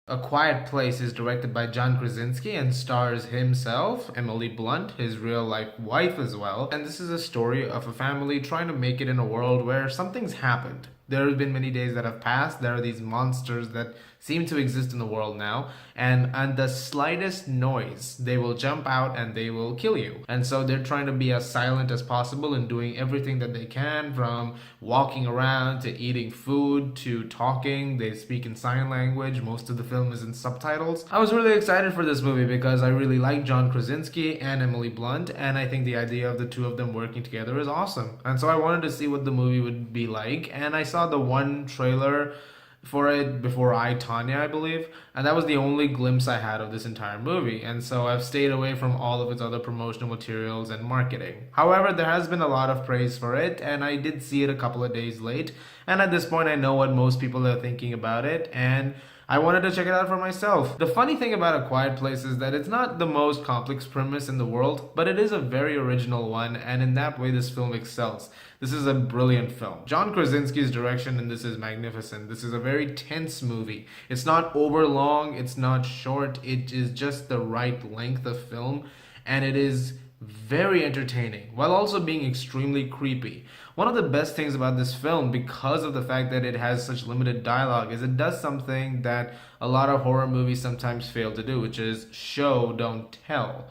A Quiet Place is directed by John Krasinski and stars himself, Emily Blunt, his real life wife as well. And this is a story of a family trying to make it in a world where something's happened. There have been many days that have passed. There are these monsters that seem to exist in the world now, and on the slightest noise, they will jump out and they will kill you. And so they're trying to be as silent as possible and doing everything that they can, from walking around to eating food to talking. They speak in sign language. Most of the film is in subtitles. I was really excited for this movie because I really like John Krasinski and Emily Blunt, and I think the idea of the two of them working together is awesome. And so I wanted to see what the movie would be like, and I saw the one trailer for it before Tanya, I believe, and that was the only glimpse I had of this entire movie, and so I've stayed away from all of its other promotional materials and marketing. However, there has been a lot of praise for it, and I did see it a couple of days late, and at this point I know what most people are thinking about it, and I wanted to check it out for myself. The funny thing about A Quiet Place is that it's not the most complex premise in the world, but it is a very original one, and in that way this film excels. This is a brilliant film. John Krasinski's direction in this is magnificent. This is a very tense movie. It's not over long, it's not short, it is just the right length of film, and it is very entertaining while also being extremely creepy. One of the best things about this film, because of the fact that it has such limited dialogue, is it does something that a lot of horror movies sometimes fail to do, which is show, don't tell.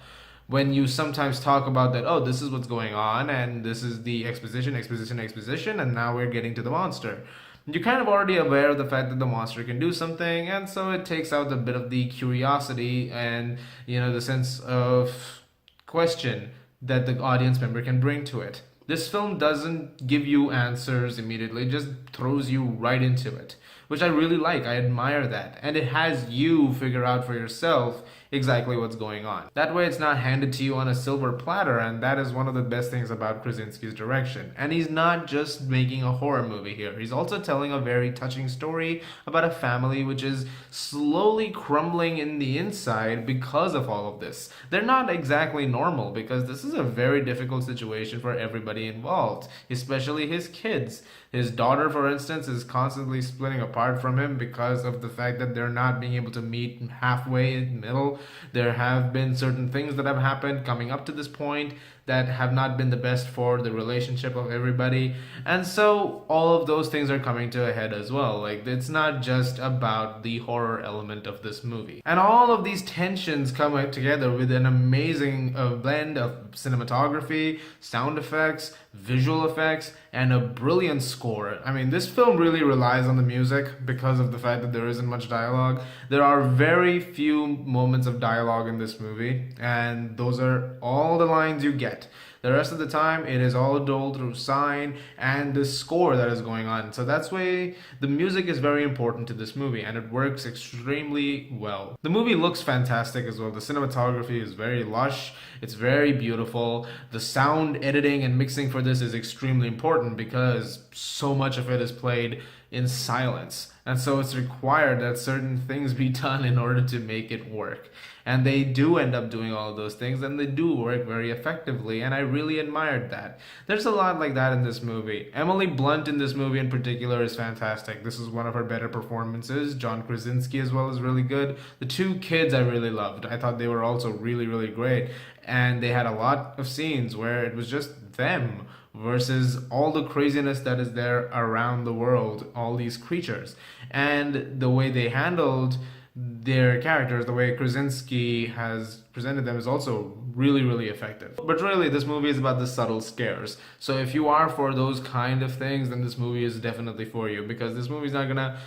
When you sometimes talk about that, oh, this is what's going on, and this is the exposition, and now we're getting to the monster. You're kind of already aware of the fact that the monster can do something, and so it takes out a bit of the curiosity and, the sense of question that the audience member can bring to it. This film doesn't give you answers immediately, it just throws you right into it, which I really like. I admire that. And it has you figure out for yourself exactly what's going on. That way it's not handed to you on a silver platter, and that is one of the best things about Krasinski's direction. And he's not just making a horror movie here. He's also telling a very touching story about a family which is slowly crumbling in the inside because of all of this. They're not exactly normal because this is a very difficult situation for everybody involved, especially his kids. His daughter, for instance, is constantly splitting apart from him because of the fact that they're not being able to meet halfway in the middle. There have been certain things that have happened coming up to this point that have not been the best for the relationship of everybody. And so all of those things are coming to a head as well. Like, it's not just about the horror element of this movie. And all of these tensions come together with an amazing blend of cinematography, sound effects, visual effects, and a brilliant score. I mean, this film really relies on the music because of the fact that there isn't much dialogue. There are very few moments of dialogue in this movie, and those are all the lines you get. The rest of the time, it is all told through sign and the score that is going on. So that's why the music is very important to this movie, and it works extremely well. The movie looks fantastic as well. The cinematography is very lush. It's very beautiful. The sound editing and mixing for this is extremely important because so much of it is played in silence. And so it's required that certain things be done in order to make it work. And they do end up doing all of those things, and they do work very effectively, and I really admired that. There's a lot like that in this movie. Emily Blunt in this movie in particular is fantastic. This is one of her better performances. John Krasinski as well is really good. The two kids I really loved. I thought they were also really, really great. And they had a lot of scenes where it was just them versus all the craziness that is there around the world, all these creatures. And the way they handled their characters, the way Krasinski has presented them, is also really, really effective. But really, this movie is about the subtle scares. So if you are for those kind of things, then this movie is definitely for you, because this movie is not gonna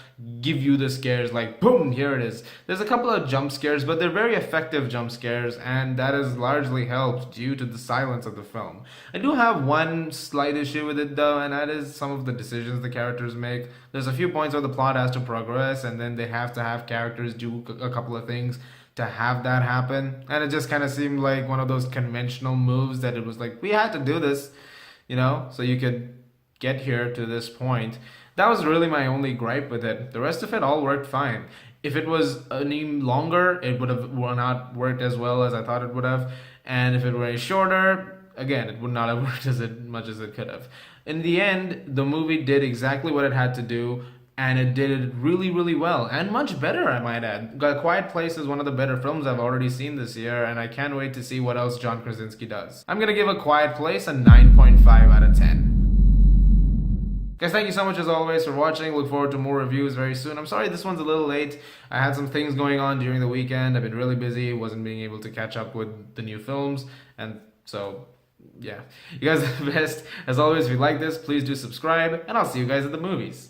give you the scares like, boom, here it is. There's a couple of jump scares, but they're very effective jump scares, and that has largely helped due to the silence of the film. I do have one slight issue with it though, and that is some of the decisions the characters make. There's a few points where the plot has to progress, and then they have to have characters do a couple of things to have that happen, and it just kind of seemed like one of those conventional moves that it was like, we had to do this, so you could get here to this point. That was really my only gripe with it. The rest of it all worked fine. If it was any longer, it would have not worked as well as I thought it would have, and if it were any shorter, again, it would not have worked as much as it could have. In the end, the movie did exactly what it had to do, and it did really, really well, and much better, I might add. A Quiet Place is one of the better films I've already seen this year, and I can't wait to see what else John Krasinski does. I'm gonna give A Quiet Place a 9.5 out of 10. Guys, thank you so much as always for watching. Look forward to more reviews very soon. I'm sorry this one's a little late. I had some things going on during the weekend. I've been really busy, wasn't being able to catch up with the new films, and so yeah. You guys are the best. As always, if you like this, please do subscribe, and I'll see you guys at the movies.